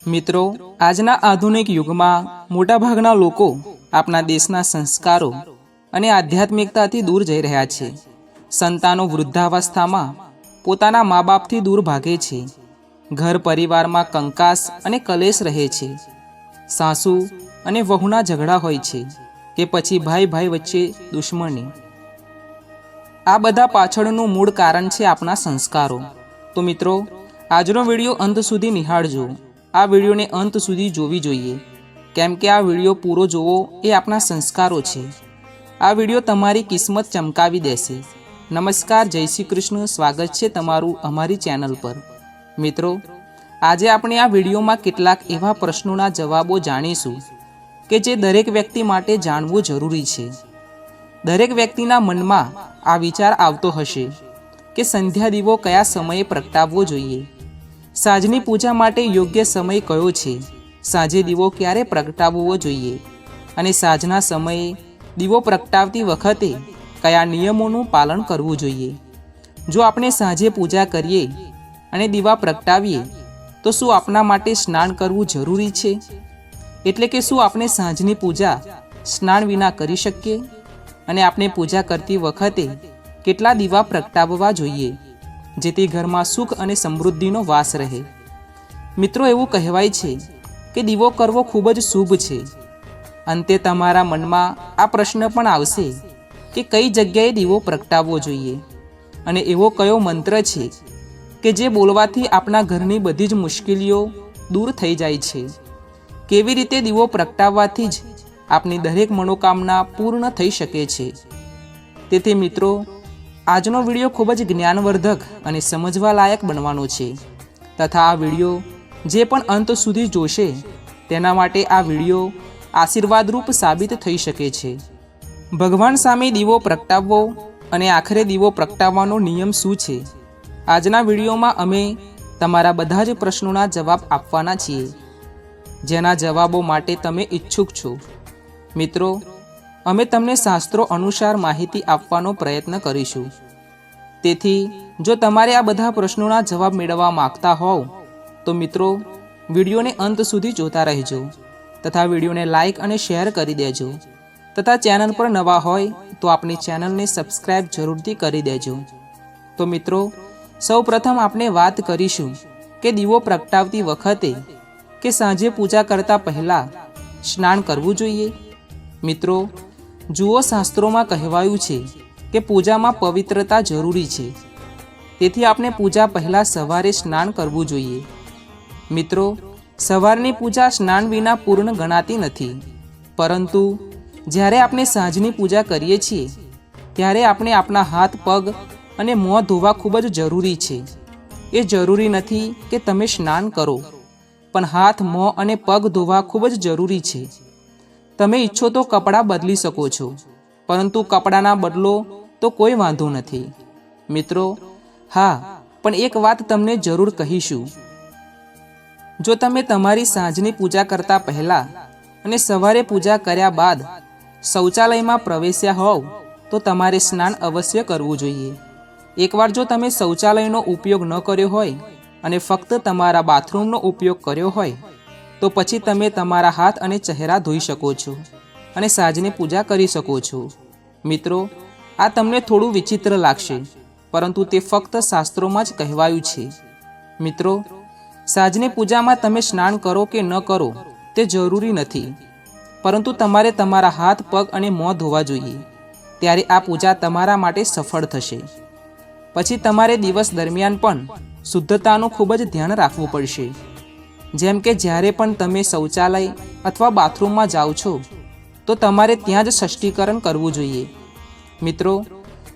મિત્રો, આજના આધુનિક યુગમાં મોટાભાગના લોકો આપણા દેશના સંસ્કારો અને આધ્યાત્મિકતાથી દૂર જઈ રહ્યા છે. સંતાનો વૃદ્ધાવસ્થામાં પોતાના મા બાપથી દૂર ભાગે છે. ઘર પરિવારમાં કંકાસ અને કલેશ રહે છે. સાસુ અને વહુના ઝઘડા હોય છે કે પછી ભાઈ ભાઈ વચ્ચે દુશ્મની. આ બધા પાછળનું મૂળ કારણ છે આપણા સંસ્કારો. તો મિત્રો, આજનો વિડીયો અંત સુધી નિહાળજો. આ વિડીયોને અંત સુધી જોવી જોઈએ, કેમ કે આ વિડીયો પૂરો જોવો એ આપણા સંસ્કારો છે. આ વિડીયો તમારી કિસ્મત ચમકાવી દેશે. નમસ્કાર, જય શ્રી કૃષ્ણ. સ્વાગત છે તમારું અમારી ચેનલ પર. મિત્રો, આજે આપણે આ વિડીયોમાં કેટલાક એવા પ્રશ્નોના જવાબો જાણીશું કે જે દરેક વ્યક્તિ માટે જાણવું જરૂરી છે. દરેક વ્યક્તિના મનમાં આ વિચાર આવતો હશે કે સંધ્યા દીવો કયા સમયે પ્રગટાવવો જોઈએ, સાંજની પૂજા માટે યોગ્ય સમય કયો છે, સાંજે દીવો ક્યારે પ્રગટાવવો જોઈએ અને સાંજના સમયે દીવો પ્રગટાવતી વખતે કયા નિયમોનું પાલન કરવું જોઈએ. જો આપણે સાંજે પૂજા કરીએ અને દીવા પ્રગટાવીએ તો શું આપણા માટે સ્નાન કરવું જરૂરી છે? એટલે કે શું આપણે સાંજની પૂજા સ્નાન વિના કરી શકીએ? અને આપણે પૂજા કરતી વખતે કેટલા દીવા પ્રગટાવવા જોઈએ જેથી ઘરમાં સુખ અને સમૃદ્ધિનો વાસ રહે? મિત્રો, એવું કહેવાય છે કે દીવો કરવો ખૂબ જ શુભ છે. અંતે તમારા મનમાં આ પ્રશ્ન પણ આવશે કે કઈ જગ્યાએ દીવો પ્રગટાવવો જોઈએ અને એવો કયો મંત્ર છે કે જે બોલવાથી આપણા ઘરની બધી જ મુશ્કેલીઓ દૂર થઈ જાય છે? કેવી રીતે દીવો પ્રગટાવવાથી જ આપની દરેક મનોકામના પૂર્ણ થઈ શકે છે? તેથી મિત્રો, આજનો વિડીયો ખૂબ જ જ્ઞાનવર્ધક અને સમજવા લાયક બનવાનો છે. તથા આ વિડીયો જે પણ અંત સુધી જોશે તેના માટે આ વિડીયો આશીર્વાદરૂપ સાબિત થઈ શકે છે. ભગવાન સામે દીવો પ્રગટાવવો અને આખરે દીવો પ્રગટાવવાનો નિયમ શું છે? આજના વિડીયોમાં અમે તમારા બધા જ પ્રશ્નોના જવાબ આપવાના છીએ, જેના જવાબો માટે તમે ઈચ્છુક છો. મિત્રો, અમે તમને શાસ્ત્રો અનુસાર માહિતી આપવાનો પ્રયત્ન કરીશું. તેથી જો તમારે આ બધા પ્રશ્નોના જવાબ મેળવવા માગતા હોવ તો મિત્રો, વિડીયોને અંત સુધી જોતા રહેજો તથા વિડીયોને લાઇક અને શેર કરી દેજો. તથા ચેનલ પર નવા હોય તો આપણી ચેનલને સબસ્ક્રાઈબ જરૂરથી કરી દેજો. તો મિત્રો, સૌ પ્રથમ આપણે વાત કરીશું કે દીવો પ્રગટાવતી વખતે કે સાંજે પૂજા કરતાં પહેલાં સ્નાન કરવું જોઈએ. મિત્રો, જુઓ, શાસ્ત્રોમાં કહેવાયું છે કે પૂજામાં પવિત્રતા જરૂરી છે. તેથી આપણે પૂજા પહેલાં સવારે સ્નાન કરવું જોઈએ. મિત્રો, સવારની પૂજા સ્નાન વિના પૂર્ણ ગણાતી નથી, પરંતુ જ્યારે આપણે સાંજની પૂજા કરીએ છીએ ત્યારે આપણે આપણા હાથ, પગ અને મોં ધોવા ખૂબ જ જરૂરી છે. એ જરૂરી નથી કે તમે સ્નાન કરો, પણ હાથ, મોં અને પગ ધોવા ખૂબ જ જરૂરી છે. તમે ઈચ્છો તો કપડાં બદલી શકો છો, પરંતુ કપડાના બદલો તો કોઈ વાંધો નથી. મિત્રો, હા, પણ એક વાત તમને જરૂર કહીશું. જો તમે તમારી સાંજની પૂજા કરતાં પહેલાં અને સવારે પૂજા કર્યા બાદ શૌચાલયમાં પ્રવેશ્યા હોવ તો તમારે સ્નાન અવશ્ય કરવું જોઈએ. એકવાર જો તમે શૌચાલયનો ઉપયોગ ન કર્યો હોય અને ફક્ત તમારા બાથરૂમનો ઉપયોગ કર્યો હોય તો પછી તમે તમારા હાથ અને ચહેરા ધોઈ શકો છો અને સાંજની પૂજા કરી શકો છો. મિત્રો, આ તમને થોડું વિચિત્ર લાગશે, પરંતુ તે ફક્ત શાસ્ત્રોમાં જ કહેવાયું છે. મિત્રો, સાંજની પૂજામાં તમે સ્નાન કરો કે ન કરો તે જરૂરી નથી, પરંતુ તમારે તમારા હાથ, પગ અને મોં ધોવા જોઈએ. ત્યારે આ પૂજા તમારા માટે સફળ થશે. પછી તમારે દિવસ દરમિયાન પણ શુદ્ધતાનું ખૂબ જ ધ્યાન રાખવું પડશે. જેમ કે જ્યારે પણ તમે શૌચાલય અથવા બાથરૂમમાં જાઓ છો તો તમારે ત્યાં જ સ્પષ્ટીકરણ કરવું જોઈએ. મિત્રો,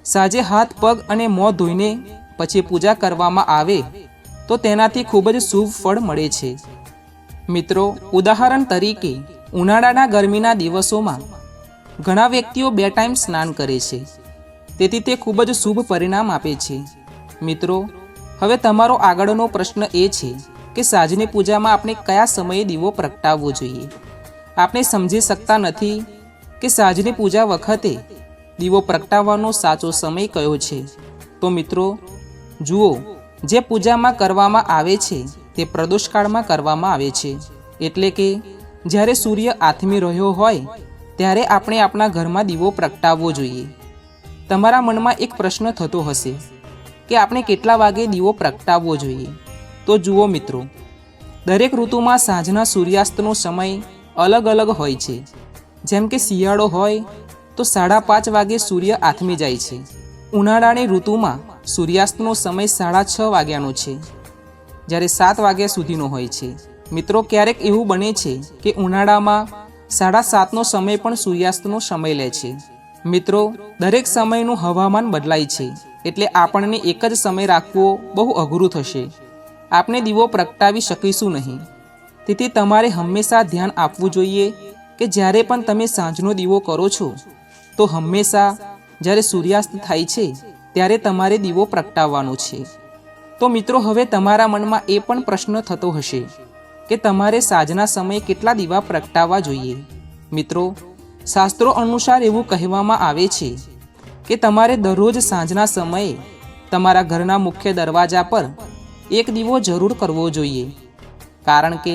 સાંજે હાથ, પગ અને મોં ધોઈને પછી પૂજા કરવામાં આવે તો તેનાથી ખૂબ જ શુભ ફળ મળે છે. મિત્રો, ઉદાહરણ તરીકે ઉનાળાના ગરમીના દિવસોમાં ઘણા વ્યક્તિઓ 2 ટાઈમ સ્નાન કરે છે, તેથી તે ખૂબ જ શુભ પરિણામ આપે છે. મિત્રો, હવે તમારો આગળનો પ્રશ્ન એ છે કે સાંજની પૂજામાં આપણે કયા સમયે દીવો પ્રગટાવવો જોઈએ. આપણે સમજી શકતા નથી કે સાંજની પૂજા વખતે દીવો પ્રગટાવવાનો સાચો સમય કયો છે. તો મિત્રો, જુઓ, જે પૂજામાં કરવામાં આવે છે તે પ્રદોષકાળમાં કરવામાં આવે છે, એટલે કે જ્યારે સૂર્ય આથમી રહ્યો હોય ત્યારે આપણે આપણા ઘરમાં દીવો પ્રગટાવવો જોઈએ. તમારા મનમાં એક પ્રશ્ન થતો હશે કે આપણે કેટલા વાગે દીવો પ્રગટાવવો જોઈએ? તો જુઓ મિત્રો, દરેક ઋતુમાં સાંજના સૂર્યાસ્તનો સમય અલગ અલગ હોય છે. જેમ કે શિયાળો હોય તો 5:30 વાગે સૂર્ય આથમી જાય છે. ઉનાળાની ઋતુમાં સૂર્યાસ્તનો સમય 6:30 વાગ્યાનો છે, જ્યારે 7 વાગ્યા સુધીનો હોય છે. મિત્રો, ક્યારેક એવું બને છે કે ઉનાળામાં 7:30નો સમય પણ સૂર્યાસ્તનો સમય લે છે. મિત્રો, દરેક સમયનું હવામાન બદલાય છે, એટલે આપણને એક જ સમય રાખવો બહુ અઘરું થશે. આપણે દીવો પ્રગટાવી શકીશું નહીં. તેથી તમારે હંમેશા ધ્યાન આપવું જોઈએ કે જ્યારે પણ તમે સાંજનો દીવો કરો છો તો હંમેશા જ્યારે સૂર્યાસ્ત થાય છે ત્યારે તમારે દીવો પ્રગટાવવાનો છે. તો મિત્રો, હવે તમારા મનમાં એ પણ પ્રશ્ન થતો હશે કે તમારે સાંજના સમયે કેટલા દીવા પ્રગટાવવા જોઈએ? મિત્રો, શાસ્ત્રો અનુસાર એવું કહેવામાં આવે છે કે તમારે દરરોજ સાંજના સમયે તમારા ઘરના મુખ્ય દરવાજા પર એક દીવો જરૂર કરવો જોઈએ. કારણ કે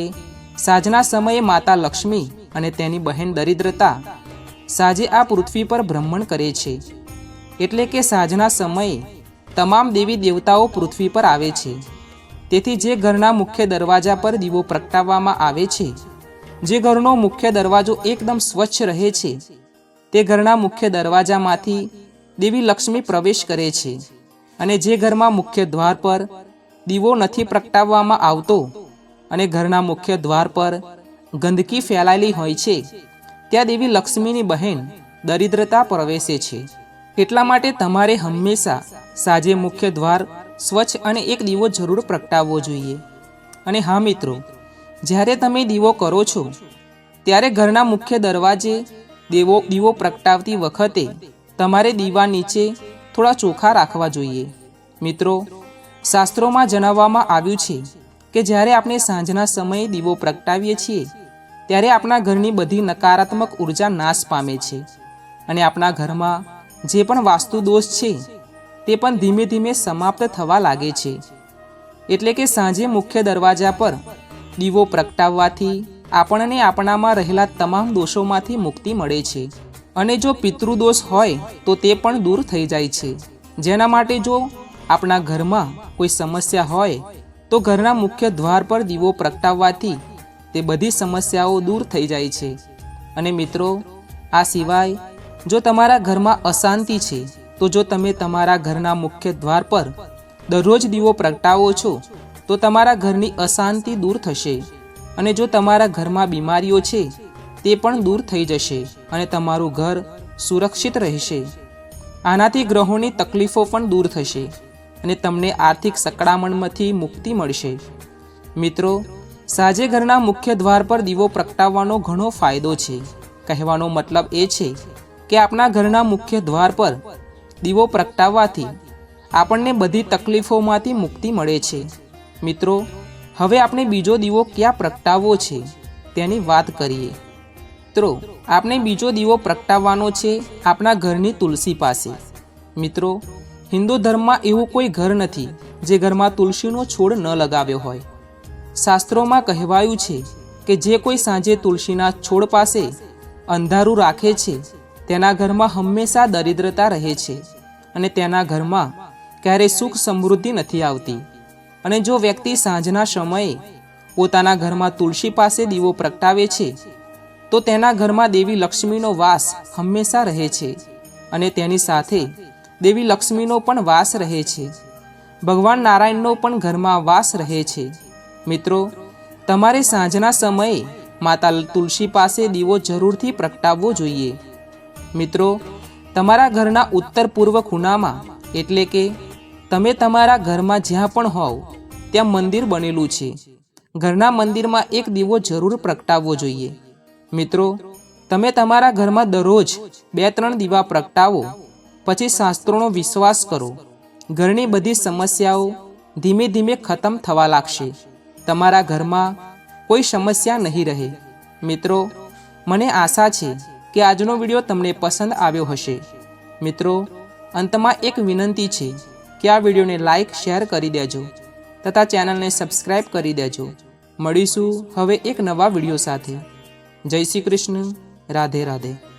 સાંજના સમયે માતા લક્ષ્મી અને તેની બહેન દરિદ્રતા સાંજે આ પૃથ્વી પર ભ્રમણ કરે છે. એટલે કે સાંજના સમયે તમામ દેવી દેવતાઓ પૃથ્વી પર આવે છે. તેથી જે ઘરના મુખ્ય દરવાજા પર દીવો પ્રગટાવવામાં આવે છે, જે ઘરનો મુખ્ય દરવાજો એકદમ સ્વચ્છ રહે છે, તે ઘરના મુખ્ય દરવાજામાંથી દેવી લક્ષ્મી પ્રવેશ કરે છે. અને જે ઘરમાં મુખ્ય દ્વાર પર દીવો નથી પ્રગટાવવામાં આવતો અને ઘરના મુખ્ય દ્વાર પર ગંદકી ફેલાયેલી હોય છે, ત્યાં દેવી લક્ષ્મીની બહેન દરિદ્રતા પ્રવેશે છે. એટલા માટે તમારે હંમેશા સાંજે મુખ્ય દ્વાર સ્વચ્છ અને એક દીવો જરૂર પ્રગટાવવો જોઈએ. અને હા મિત્રો, જ્યારે તમે દીવો કરો છો ત્યારે ઘરના મુખ્ય દરવાજે દીવો પ્રગટાવતી વખતે તમારે દીવા નીચે થોડા ચોખા રાખવા જોઈએ. મિત્રો, શાસ્ત્રોમાં જણાવવામાં આવ્યું છે કે જ્યારે આપણે સાંજના સમયે દીવો પ્રગટાવીએ છીએ ત્યારે આપણા ઘરની બધી નકારાત્મક ઉર્જા નાશ પામે છે અને આપણા ઘરમાં જે પણ વાસ્તુ દોષ છે તે પણ ધીમે ધીમે સમાપ્ત થવા લાગે છે. એટલે કે સાંજે મુખ્ય દરવાજા પર દીવો પ્રગટાવવાથી આપણને આપણામાં રહેલા તમામ દોષોમાંથી મુક્તિ મળે છે. અને જો પિતૃદોષ હોય તો તે પણ દૂર થઈ જાય છે. જેના માટે જો આપણા ઘરમાં કોઈ સમસ્યા હોય તો ઘરના મુખ્ય દ્વાર પર દીવો પ્રગટાવવાથી તે બધી સમસ્યાઓ દૂર થઈ જાય છે. અને મિત્રો, આ સિવાય જો તમારા ઘરમાં અશાંતિ છે તો જો તમે તમારા ઘરના મુખ્ય દ્વાર પર દરરોજ દીવો પ્રગટાવો છો તો તમારા ઘરની અશાંતિ દૂર થશે. અને જો તમારા ઘરમાં બીમારીઓ છે તે પણ દૂર થઈ જશે અને તમારું ઘર સુરક્ષિત રહેશે. આનાથી ગ્રહોની તકલીફો પણ દૂર થશે અને તમને આર્થિક સંકળામણમાંથી મુક્તિ મળશે. મિત્રો, સાંજે ઘરના મુખ્ય દ્વાર પર દીવો પ્રગટાવવાનો ઘણો ફાયદો છે. કહેવાનો મતલબ એ છે કે આપણા ઘરના મુખ્ય દ્વાર પર દીવો પ્રગટાવવાથી આપણને બધી તકલીફોમાંથી મુક્તિ મળે છે. મિત્રો, હવે આપણે બીજો દીવો ક્યાં પ્રગટાવવો છે તેની વાત કરીએ. મિત્રો, આપણે બીજો દીવો પ્રગટાવવાનો છે આપણા ઘરની તુલસી પાસે. મિત્રો, હિન્દુ ધર્મમાં એવું કોઈ ઘર નથી જે ઘરમાં તુલસીનો છોડ ન લગાવ્યો હોય. શાસ્ત્રોમાં કહેવાયું છે કે જે કોઈ સાંજે તુલસીના છોડ પાસે અંધારું રાખે છે તેના ઘરમાં હંમેશા દરિદ્રતા રહે છે અને તેના ઘરમાં ક્યારેય સુખ સમૃદ્ધિ નથી આવતી. અને જો વ્યક્તિ સાંજના સમયે પોતાના ઘરમાં તુલસી પાસે દીવો પ્રગટાવે છે તો તેના ઘરમાં દેવી લક્ષ્મીનો વાસ હંમેશા રહે છે અને તેની સાથે દેવી લક્ષ્મીનો પણ વાસ રહે છે. ભગવાન નારાયણનો પણ ઘરમાં વાસ રહે છે. મિત્રો, તમારે સાંજના સમયે માતા તુલસી પાસે દીવો જરૂરથી પ્રગટાવવો જોઈએ. મિત્રો, તમારા ઘરના ઉત્તર પૂર્વ ખૂણામાં, એટલે કે તમે તમારા ઘરમાં જ્યાં પણ હોવ ત્યાં મંદિર બનેલું છે. ઘરના મંદિરમાં એક દીવો જરૂર પ્રગટાવવો જોઈએ. મિત્રો, તમે તમારા ઘરમાં દરરોજ 2-3 દીવા પ્રગટાવો, પછી શાસ્ત્રોનો વિશ્વાસ કરો. ઘરની બધી સમસ્યાઓ ધીમે ધીમે ખતમ થવા લાગશે. તમારા ઘરમાં કોઈ સમસ્યા નહીં રહે. મિત્રો, મને આશા છે કે આજનો વિડીયો તમને પસંદ આવ્યો હશે. મિત્રો, અંતમાં એક વિનંતી છે કે આ વિડીયોને લાઈક શેર કરી દેજો તથા ચેનલને સબસ્ક્રાઈબ કરી દેજો. મળીશું હવે એક નવા વિડીયો સાથે. જય શ્રી કૃષ્ણ. રાધે રાધે.